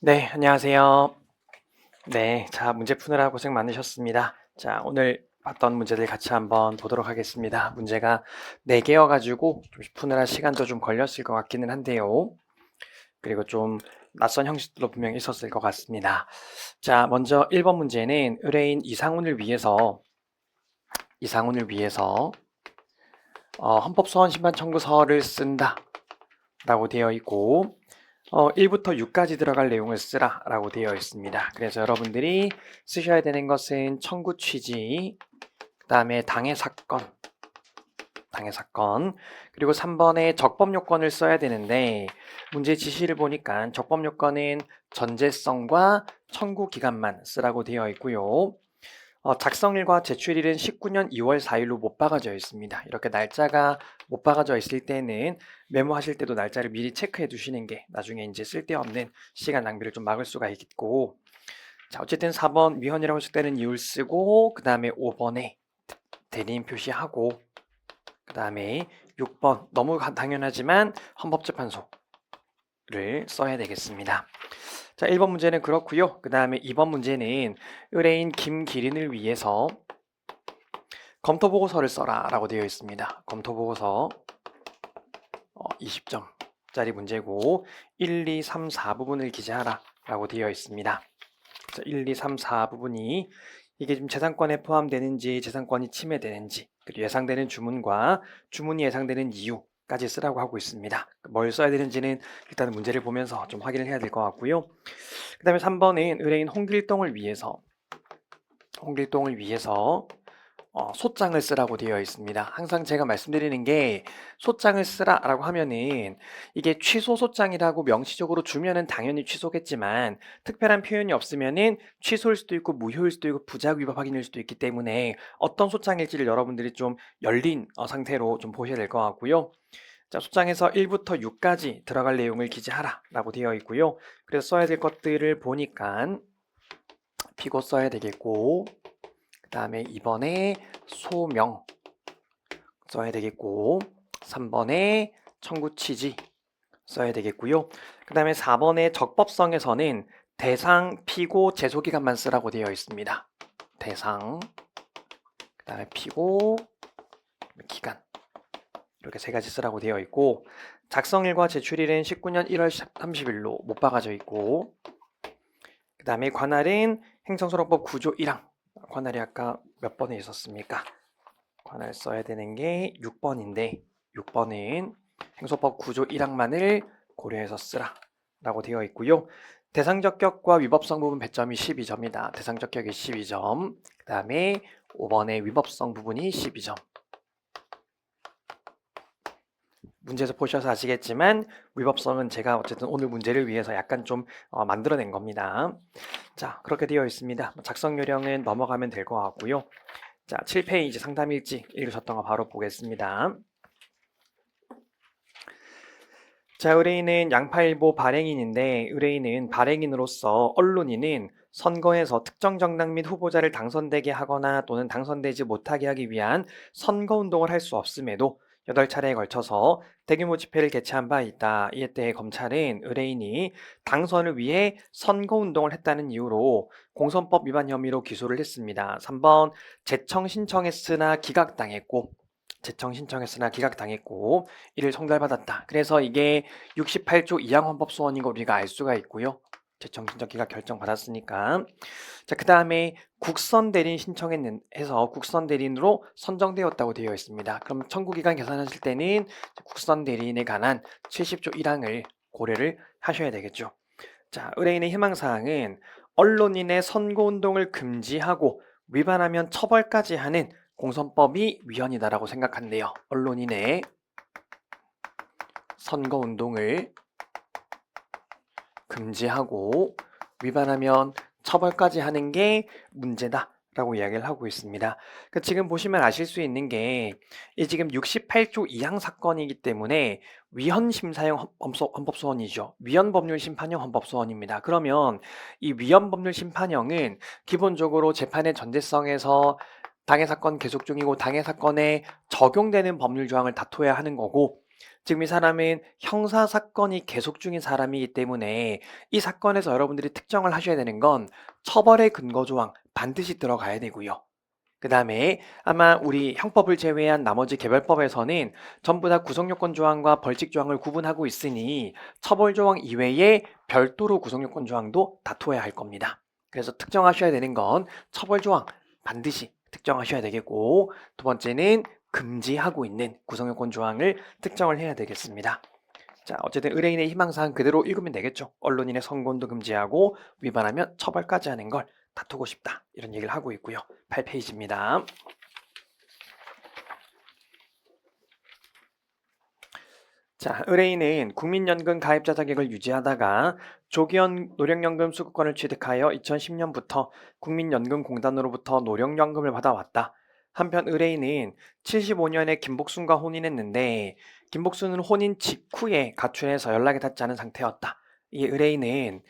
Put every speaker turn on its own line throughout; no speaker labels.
네, 안녕하세요. 네, 자, 문제 푸느라 고생 많으셨습니다. 자, 오늘 봤던 문제들 같이 한번 보도록 하겠습니다. 문제가 4개여가지고 좀 푸느라 시간도 좀 걸렸을 것 같기는 한데요. 그리고 좀 낯선 형식들도 분명히 있었을 것 같습니다. 자, 먼저 1번 문제는 의뢰인 이상훈을 위해서 헌법소원 심판 청구서를 쓴다 라고 되어 있고 1부터 6까지 들어갈 내용을 쓰라 라고 되어 있습니다. 그래서 여러분들이 쓰셔야 되는 것은 청구 취지, 그 다음에 당해 사건, 그리고 3번에 적법 요건을 써야 되는데 문제 지시를 보니까 적법 요건은 전제성과 청구 기간만 쓰라고 되어 있고요. 작성일과 제출일은 19년 2월 4일로 못 박아져 있습니다. 이렇게 날짜가 못 박아져 있을 때는 메모하실 때도 날짜를 미리 체크해 두시는 게 나중에 이제 쓸데없는 시간 낭비를 좀 막을 수가 있고, 자, 어쨌든 4번 위헌이라고 했을 이유를 쓰고, 그 다음에 5번에 대리인 표시하고, 그 다음에 6번 너무 당연하지만 헌법재판소를 써야 되겠습니다. 자, 1번 문제는 그렇고요. 그 다음에 2번 문제는 의뢰인 김기린을 위해서 검토보고서를 써라 라고 되어 있습니다. 검토보고서 20점짜리 문제고 1, 2, 3, 4 부분을 기재하라 라고 되어 있습니다. 자, 1, 2, 3, 4 부분이 이게 좀 재산권에 포함되는지 재산권이 침해되는지 그리고 예상되는 주문과 주문이 예상되는 이유까지 쓰라고 하고 있습니다. 뭘 써야 되는지는 일단 문제를 보면서 좀 확인을 해야 될 것 같고요. 그 다음에 3번은 의뢰인 홍길동을 위해서 소장을 쓰라고 되어 있습니다. 항상 제가 말씀드리는 게 소장을 쓰라라고 하면은 이게 취소 소장이라고 명시적으로 주면은 당연히 취소겠지만 특별한 표현이 없으면은 취소일 수도 있고 무효일 수도 있고 부작 위법 확인일 수도 있기 때문에 어떤 소장일지를 여러분들이 좀 열린 상태로 좀 보셔야 될 것 같고요. 자, 소장에서 1부터 6까지 들어갈 내용을 기재하라라고 되어 있고요. 그래서 써야 될 것들을 보니까 피고 써야 되겠고, 그 다음에 2번에 소명 써야 되겠고, 3번에 청구 취지 써야 되겠고요. 그 다음에 4번의 적법성에서는 대상, 피고, 제소기간만 쓰라고 되어 있습니다. 대상, 그 다음에 피고, 기간 이렇게 3가지 쓰라고 되어 있고, 작성일과 제출일은 19년 1월 30일로 못 박아져 있고, 그 다음에 관할은 행정소송법 9조 1항, 관할이 아까 몇 번에 있었습니까? 관할 써야 되는 게 6번인데 6번은 행소법 9조 1항만을 고려해서 쓰라 라고 되어 있고요. 대상적격과 위법성 부분 배점이 12점이다. 대상적격이 12점, 그 다음에 5번의 위법성 부분이 12점. 문제에서 보셔서 아시겠지만 위법성은 제가 어쨌든 오늘 문제를 위해서 약간 좀 만들어낸 겁니다. 자, 그렇게 되어 있습니다. 작성 요령은 넘어가면 될 것 같고요. 자, 7페이지 상담일지 읽으셨던 거 바로 보겠습니다. 자, 의뢰인은 양파일보 발행인인데 의뢰인은 발행인으로서 언론인은 선거에서 특정 정당 및 후보자를 당선되게 하거나 또는 당선되지 못하게 하기 위한 선거운동을 할 수 없음에도 8차례에 걸쳐서 대규모 집회를 개최한 바 있다. 이에 대해 검찰은 의뢰인이 당선을 위해 선거운동을 했다는 이유로 공선법 위반 혐의로 기소를 했습니다. 3번 재청 신청했으나 기각당했고 이를 송달받았다. 그래서 이게 68조 2항 헌법소원인 거 우리가 알 수가 있고요. 재청 신청 기각 결정 받았으니까. 자, 그 다음에 국선 대리인 신청해서 국선 대리인으로 선정되었다고 되어 있습니다. 그럼 청구기간 계산하실 때는 국선 대리인에 관한 70조 1항을 고려를 하셔야 되겠죠. 자, 의뢰인의 희망사항은 언론인의 선거운동을 금지하고 위반하면 처벌까지 하는 공선법이 위헌이다라고 생각한대요. 언론인의 선거운동을 금지하고 위반하면 처벌까지 하는 게 문제다. 라고 이야기를 하고 있습니다. 그러니까 지금 보시면 아실 수 있는 게 이 지금 68조 2항 사건이기 때문에 위헌 심사형 헌법소원이죠. 위헌 법률 심판형 헌법소원입니다. 그러면 이 위헌 법률 심판형은 기본적으로 재판의 전제성에서 당해 사건 계속 중이고 당해 사건에 적용되는 법률 조항을 다퉈야 하는 거고 지금 이 사람은 형사 사건이 계속 중인 사람이기 때문에 이 사건에서 여러분들이 특정을 하셔야 되는 건 처벌의 근거 조항 반드시 들어가야 되고요. 그 다음에 아마 우리 형법을 제외한 나머지 개별법에서는 전부 다 구성요건 조항과 벌칙 조항을 구분하고 있으니 처벌 조항 이외에 별도로 구성요건 조항도 다투어야 할 겁니다. 그래서 특정하셔야 되는 건 처벌 조항 반드시 특정하셔야 되겠고, 두 번째는 금지하고 있는 구성요건 조항을 특정을 해야 되겠습니다. 자, 어쨌든 의뢰인의 희망사항 그대로 읽으면 되겠죠. 언론인의 선고운동 금지하고 위반하면 처벌까지 하는 걸 다투고 싶다, 이런 얘기를 하고 있고요. 8페이지입니다. 자, 의뢰인은 국민연금 가입자 자격을 유지하다가 조기현 노령연금 수급권을 취득하여 2010년부터 국민연금공단으로부터 노령연금을 받아왔다. 한편 의뢰인은 75년에 김복순과 혼인했는데 김복순은 혼인 직후에 가출해서 연락이 닿지 않은 상태였다. 이 의뢰인은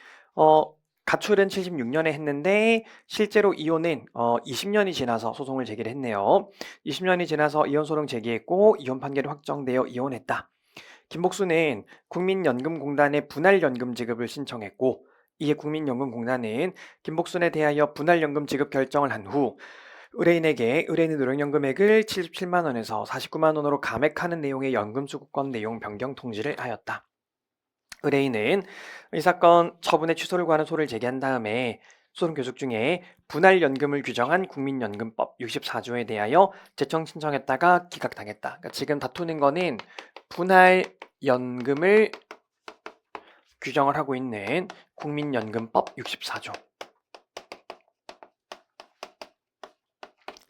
가출은 76년에 했는데 실제로 이혼은 20년이 지나서 소송을 제기를 했네요. 20년이 지나서 이혼 소송 제기했고 이혼 판결이 확정되어 이혼했다. 김복수는 국민연금공단에 분할연금 지급을 신청했고, 이에 국민연금공단은 김복순에 대하여 분할연금 지급 결정을 한 후 의뢰인에게 의뢰인의 노령연금액을 77만 원에서 49만 원으로 감액하는 내용의 연금수급권 내용 변경 통지를 하였다. 의뢰인은 이 사건 처분의 취소를 구하는 소를 제기한 다음에 소송 교속 중에 분할연금을 규정한 국민연금법 64조에 대하여 재청 신청했다가 기각당했다. 그러니까 지금 다투는 거는 분할연금을 규정을 하고 있는 국민연금법 64조.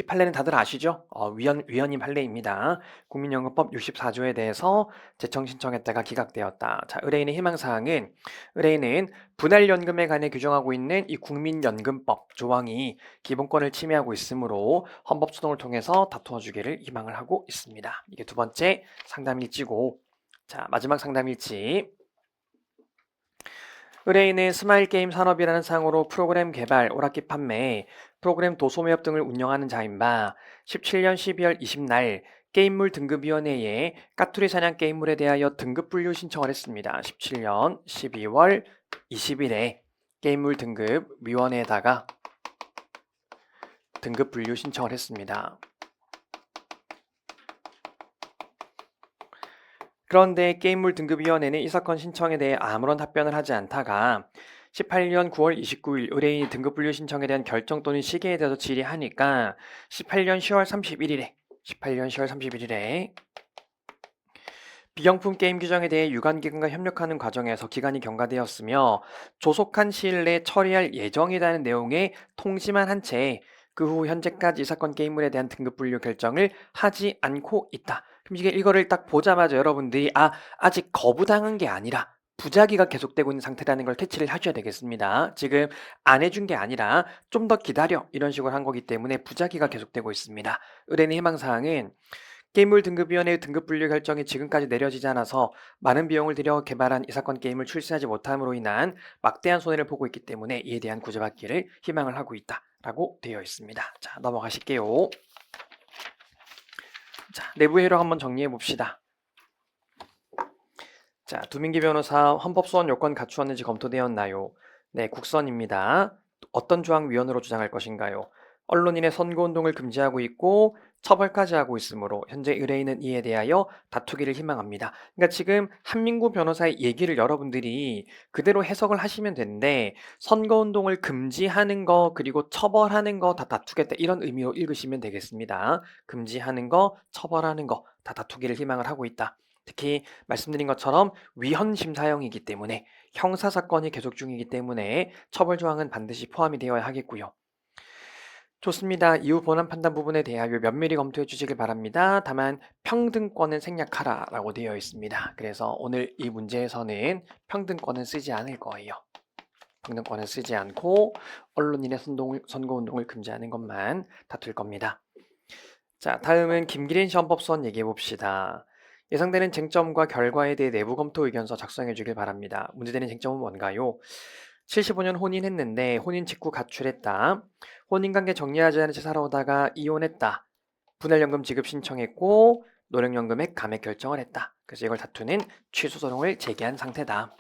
이 판례는 다들 아시죠? 위헌인 판례입니다. 국민연금법 64조에 대해서 재청 신청했다가 기각되었다. 자, 의뢰인의 희망사항은 의뢰인은 분할연금에 관해 규정하고 있는 이 국민연금법 조항이 기본권을 침해하고 있으므로 헌법소송을 통해서 다투어 주기를 희망을 하고 있습니다. 이게 두 번째 상담일지고, 자, 마지막 상담일지. 의뢰인은 스마일게임 산업이라는 상으로 프로그램 개발, 오락기 판매, 프로그램 도소 매업 등을 운영하는 자인 바 17년 12월 20날 게임물 등급위원회에 까투리 사냥 게임물에 대하여 등급 분류 신청을 했습니다. 17년 12월 20일에 게임물 등급위원회에다가 등급 분류 신청을 했습니다. 그런데 게임물 등급위원회는 이 사건 신청에 대해 아무런 답변을 하지 않다가 18년 9월 29일 의뢰인이 등급분류 신청에 대한 결정 또는 시기에 대해서 질의하니까 18년 10월 31일에 비경품 게임 규정에 대해 유관기관과 협력하는 과정에서 기간이 경과되었으며 조속한 시일 내에 처리할 예정이라는 내용의 통지만 한 채 그 후 현재까지 이 사건 게임물에 대한 등급 분류 결정을 하지 않고 있다. 그럼 이거를 딱 보자마자 여러분들이 아직 거부당한 게 아니라 부작위가 계속되고 있는 상태라는 걸 캐치를 하셔야 되겠습니다. 지금 안 해준 게 아니라 좀 더 기다려, 이런 식으로 한 거기 때문에 부작위가 계속되고 있습니다. 의뢰인의 희망사항은 게임물 등급위원회의 등급 분류 결정이 지금까지 내려지지 않아서 많은 비용을 들여 개발한 이 사건 게임을 출시하지 못함으로 인한 막대한 손해를 보고 있기 때문에 이에 대한 구제받기를 희망을 하고 있다라고 되어 있습니다. 자, 넘어가실게요. 자, 내부 회로 한번 정리해 봅시다. 자, 두민기 변호사 헌법소원 요건 갖추었는지 검토되었나요? 네, 국선입니다. 어떤 조항 위헌으로 주장할 것인가요? 언론인의 선거운동을 금지하고 있고 처벌까지 하고 있으므로 현재 의뢰인은 이에 대하여 다투기를 희망합니다. 그러니까 지금 한민구 변호사의 얘기를 여러분들이 그대로 해석을 하시면 되는데 선거운동을 금지하는 거 그리고 처벌하는 거 다 다투겠다, 이런 의미로 읽으시면 되겠습니다. 금지하는 거, 처벌하는 거 다 다투기를 희망을 하고 있다. 특히 말씀드린 것처럼 위헌 심사형이기 때문에 형사사건이 계속 중이기 때문에 처벌 조항은 반드시 포함이 되어야 하겠고요. 좋습니다. 이후 본안 판단 부분에 대하여 면밀히 검토해 주시길 바랍니다. 다만 평등권은 생략하라 라고 되어 있습니다. 그래서 오늘 이 문제에서는 평등권은 쓰지 않을 거예요. 평등권은 쓰지 않고 언론인의 선거운동을 금지하는 것만 다툴 겁니다. 자, 다음은 김기린 시험법소원 얘기해 봅시다. 예상되는 쟁점과 결과에 대해 내부 검토 의견서 작성해 주길 바랍니다. 문제되는 쟁점은 뭔가요? 75년 혼인했는데 혼인 직후 가출했다. 혼인관계 정리하지 않은 채 살아오다가 이혼했다. 분할연금 지급 신청했고 노령연금액 감액 결정을 했다. 그래서 이걸 다투는 취소 소송을 제기한 상태다.